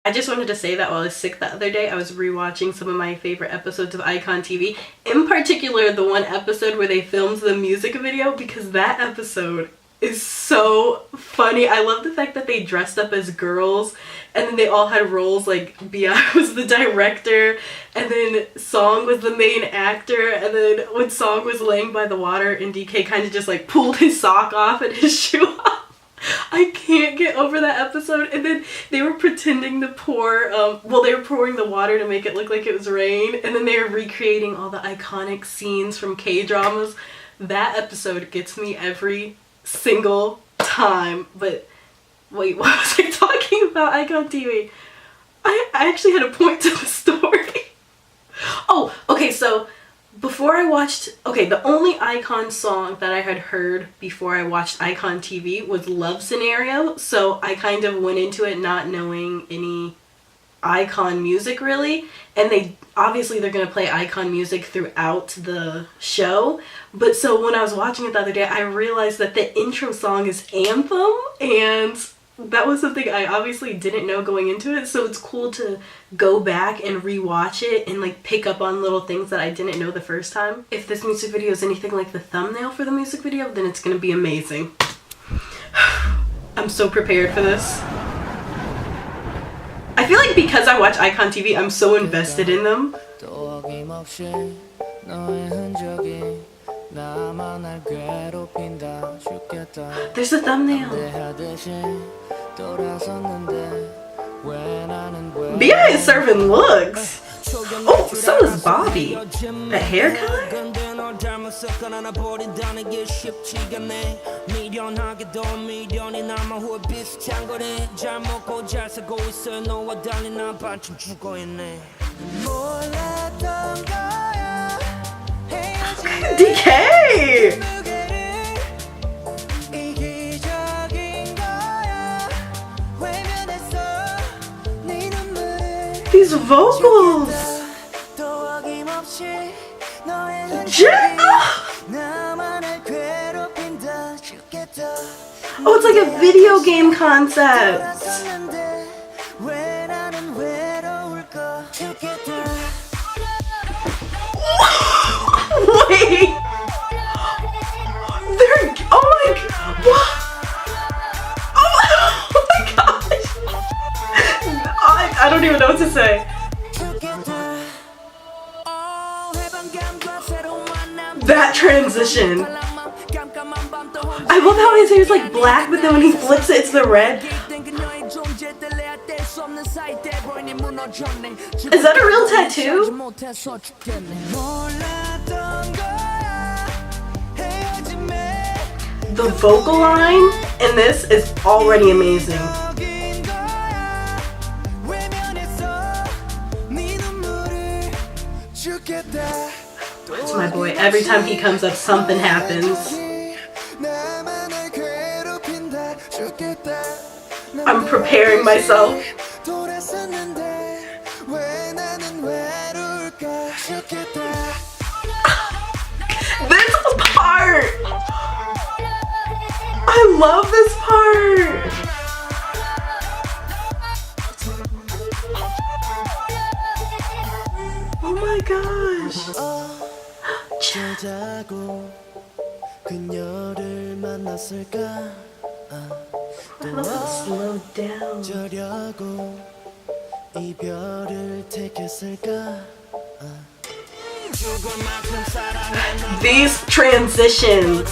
I just wanted to say that while I was sick the other day, I was rewatching some of my favorite episodes of iKON TV. In particular, the one episode where they filmed the music video, because that episode is so funny. I love the fact that they dressed up as girls and then they all had roles, like Bi was the director and then Song was the main actor, and then when Song was laying by the water and DK kind of just like pulled his sock off and his shoe off. I can't get over that episode. And then they were pretending to pour, they were pouring the water to make it look like it was rain, and then they were recreating all the iconic scenes from K-dramas. That episode gets me every single time. But wait, what was I talking about iKON TV? I actually had a point to the story. Oh, okay, so before I watched, the only iKON song that I had heard before I watched iKON TV was Love Scenario, so I kind of went into it not knowing any iKON music really, and they're going to play iKON music throughout the show, but so when I was watching it the other day, I realized that the intro song is Anthem, and that was something I obviously didn't know going into it, so it's cool to go back and rewatch it and like pick up on little things that I didn't know the first time. If this music video is anything like the thumbnail for the music video, then it's gonna be amazing. I'm so prepared for this. I feel like because I watch iKON TV, I'm so invested in them. There's a thumbnail. Bi is serving looks. Oh, so is Bobby. A hair color? DK! These vocals! Oh, it's like a video game concept! Wait! I don't even know what to say. That transition. I love how his hair is like black, but then when he flips it, it's the red. Is that a real tattoo? The vocal line in this is already amazing. That's my boy. Every time he comes up, something happens. I'm preparing myself. This part! I love this part! Oh my gosh! I love it slowed down. These transitions.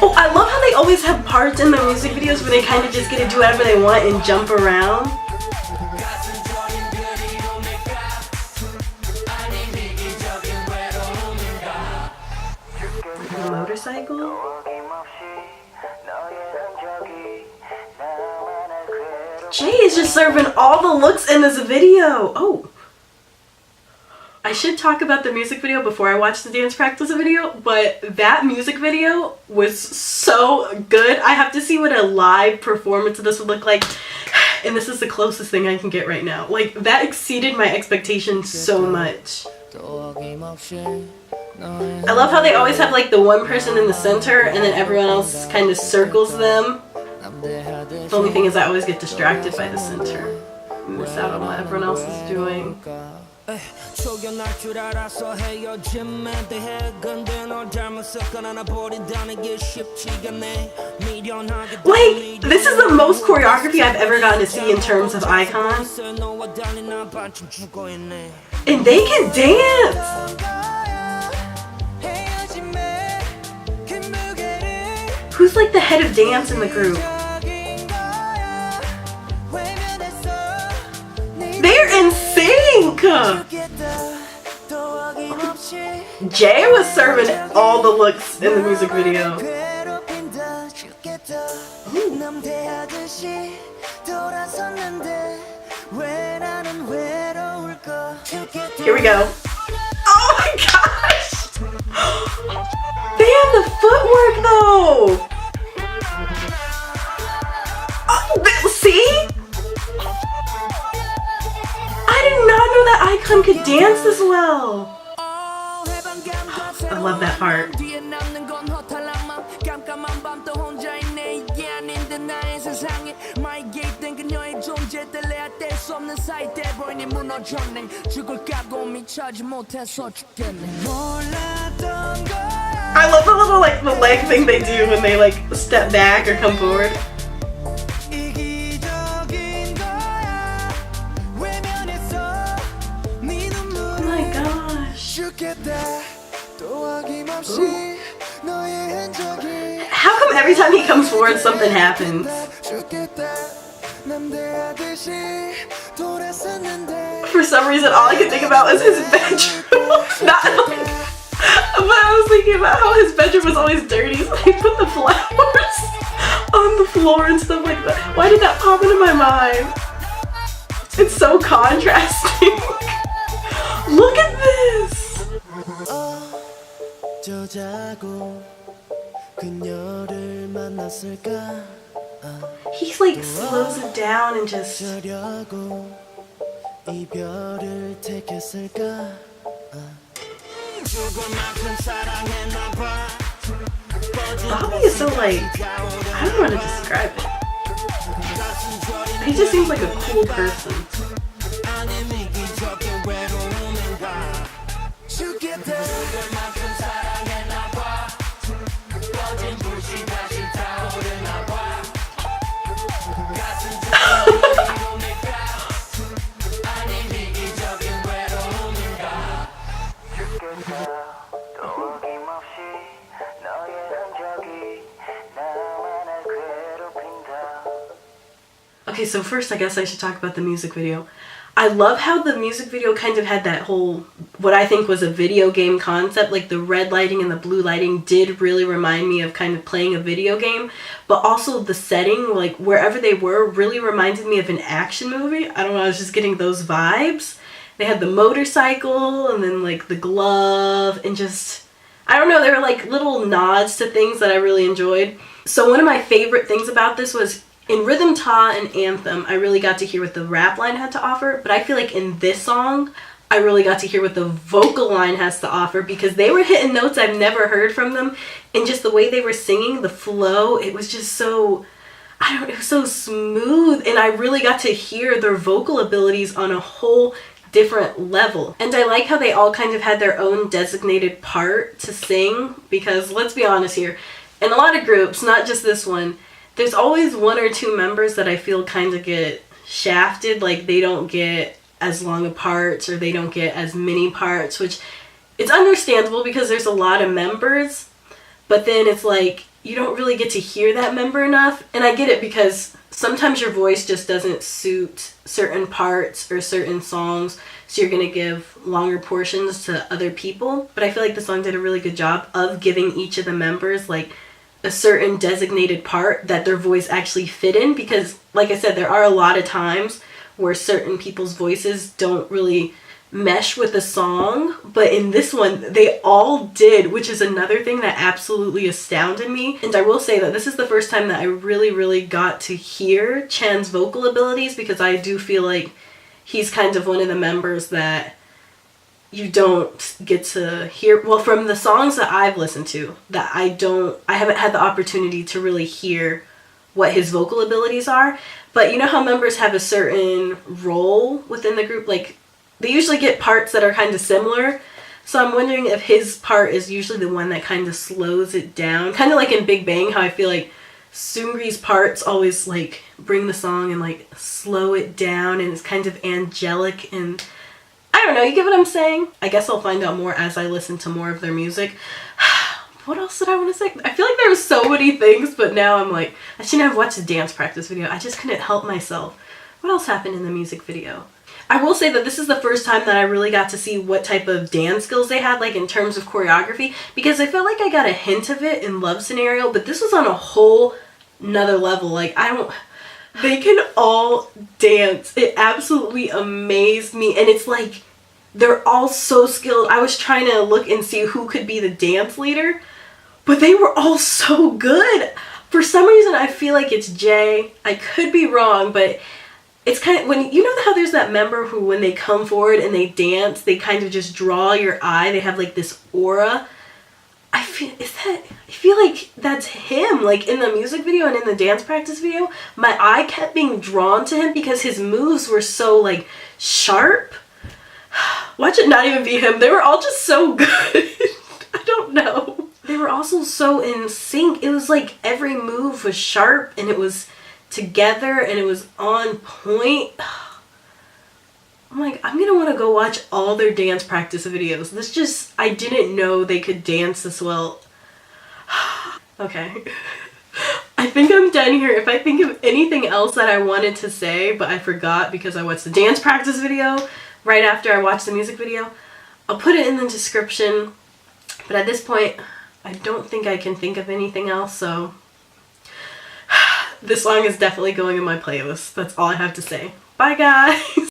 Oh, I love how they always have parts in the music videos where they kind of just get to do whatever they want and jump around. The motorcycle? Jay is just serving all the looks in this video. Oh. I should talk about the music video before I watch the dance practice video, but that music video was so good. I have to see what a live performance of this would look like. And this is the closest thing I can get right now. Like, that exceeded my expectations so much. I love how they always have like the one person in the center and then everyone else kind of circles them. The only thing is I always get distracted by the center and miss out on what everyone else is doing. Like, this is the most choreography I've ever gotten to see in terms of iKON. And they can dance! Who's like the head of dance in the group? They're in sync! Jay was serving all the looks in the music video. Ooh. Here we go. Oh my gosh! They have the footwork though! Oh, see? I did not know that iKON could dance this well. I love that part. I love the little like the leg thing they do when they like step back or come forward. Oh my gosh. Ooh. How come every time he comes forward something happens? For some reason all I could think about was his bedroom. Not like, but I was thinking about how his bedroom was always dirty, so he put the flowers on the floor and stuff like that. Why did that pop into my mind? It's so contrasting. Look at this! He's like slows it down and just... Bobby is so like... I don't know how to describe it. He just seems like a cool person. Okay, so first I guess I should talk about the music video. I love how the music video kind of had that whole, what I think was a video game concept, like the red lighting and the blue lighting did really remind me of kind of playing a video game, but also the setting, like wherever they were, really reminded me of an action movie. I don't know, I was just getting those vibes. They had the motorcycle and then like the glove and just, I don't know, they were like little nods to things that I really enjoyed. So one of my favorite things about this was in Rhythm Ta and Anthem, I really got to hear what the rap line had to offer, but I feel like in this song, I really got to hear what the vocal line has to offer because they were hitting notes I've never heard from them, and just the way they were singing, the flow, it was just so, it was so smooth, and I really got to hear their vocal abilities on a whole different level. And I like how they all kind of had their own designated part to sing, because let's be honest here, in a lot of groups, not just this one, there's always one or two members that I feel kind of get shafted, like they don't get as long of parts or they don't get as many parts, which it's understandable because there's a lot of members, but then it's like you don't really get to hear that member enough. And I get it because sometimes your voice just doesn't suit certain parts or certain songs, so you're going to give longer portions to other people. But I feel like the song did a really good job of giving each of the members like a certain designated part that their voice actually fit in, because like I said, there are a lot of times where certain people's voices don't really mesh with the song, but in this one they all did, which is another thing that absolutely astounded me. And I will say that this is the first time that I really got to hear Chan's vocal abilities, because I do feel like he's kind of one of the members that you don't get to hear, well, from the songs that I've listened to, that I haven't had the opportunity to really hear what his vocal abilities are. But you know how members have a certain role within the group, like they usually get parts that are kind of similar. So I'm wondering if his part is usually the one that kind of slows it down. Kind of like in Big Bang, how I feel like Seungri's parts always like bring the song and like slow it down, and it's kind of angelic, and I don't know, you get what I'm saying? I guess I'll find out more as I listen to more of their music. What else did I want to say? I feel like there were so many things, but now I'm like, I shouldn't have watched the dance practice video. I just couldn't help myself. What else happened in the music video? I will say that this is the first time that I really got to see what type of dance skills they had, like in terms of choreography, because I felt like I got a hint of it in Love Scenario, but this was on a whole nother level. Like, they can all dance. It absolutely amazed me, and it's like, they're all so skilled. I was trying to look and see who could be the dance leader, but they were all so good. For some reason, I feel like it's Jay. I could be wrong, but it's kind of, when you know how there's that member who, when they come forward and they dance, they kind of just draw your eye. They have like this aura. I feel like that's him. Like in the music video and in the dance practice video, my eye kept being drawn to him because his moves were so like sharp. Watch it not even be him. They were all just so good. I don't know. They were also so in sync. It was like every move was sharp and it was together and it was on point. I'm like, I'm gonna want to go watch all their dance practice videos. I didn't know they could dance this well. Okay. I think I'm done here. If I think of anything else that I wanted to say, but I forgot because I watched the dance practice video right after I watched the music video, I'll put it in the description. But at this point, I don't think I can think of anything else, so this song is definitely going in my playlist. That's all I have to say. Bye, guys!